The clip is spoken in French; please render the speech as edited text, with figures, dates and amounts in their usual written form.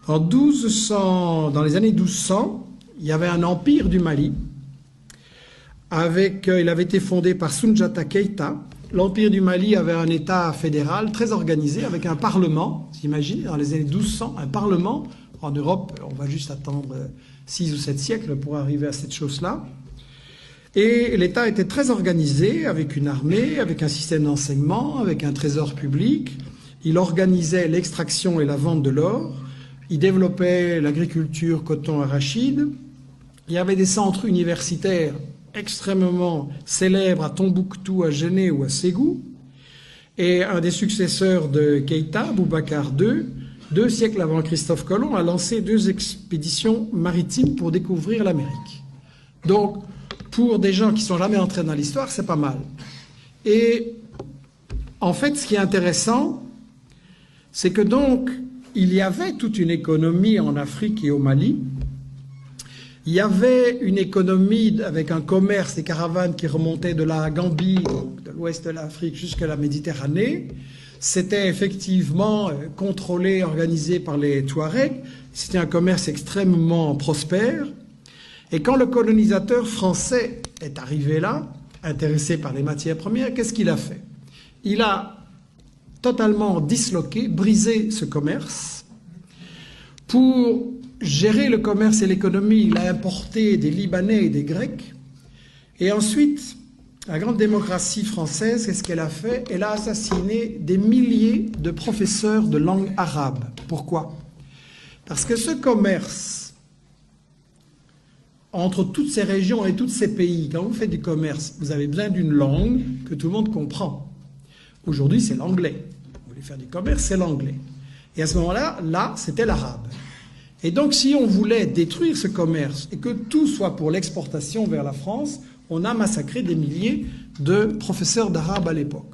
Dans les années 1200, il y avait un empire du Mali. Il avait été fondé par Soundiata Keïta. L'empire du Mali avait un État fédéral très organisé avec un parlement. Vous imaginez, dans les années 1200, un parlement. En Europe, on va juste attendre 6 ou 7 siècles pour arriver à cette chose-là. Et l'État était très organisé, avec une armée, avec un système d'enseignement, avec un trésor public. Il organisait l'extraction et la vente de l'or. Il développait l'agriculture, coton, arachide. Il y avait des centres universitaires extrêmement célèbres à Tombouctou, à Géné ou à Ségou. Et un des successeurs de Keïta, Boubacar II, 2 siècles avant Christophe Colomb, a lancé 2 expéditions maritimes pour découvrir l'Amérique. Donc, pour des gens qui ne sont jamais entrés dans l'histoire, c'est pas mal. Et en fait, ce qui est intéressant, c'est que donc, il y avait toute une économie en Afrique et au Mali. Il y avait une économie avec un commerce, des caravanes qui remontaient de la Gambie, donc de l'ouest de l'Afrique jusqu'à la Méditerranée. C'était effectivement contrôlé, organisé par les Touaregs. C'était un commerce extrêmement prospère. Et quand le colonisateur français est arrivé là, intéressé par les matières premières, qu'est-ce qu'il a fait? Il a totalement disloqué, brisé ce commerce. Pour gérer le commerce et l'économie, il a importé des Libanais et des Grecs. Et ensuite, la grande démocratie française, qu'est-ce qu'elle a fait? Elle a assassiné des milliers de professeurs de langue arabe. Pourquoi? Parce que ce commerce entre toutes ces régions et tous ces pays, quand vous faites du commerce, vous avez besoin d'une langue que tout le monde comprend. Aujourd'hui, c'est l'anglais. Vous voulez faire du commerce, c'est l'anglais. Et à ce moment-là, c'était l'arabe. Et donc, si on voulait détruire ce commerce et que tout soit pour l'exportation vers la France, on a massacré des milliers de professeurs d'arabe à l'époque.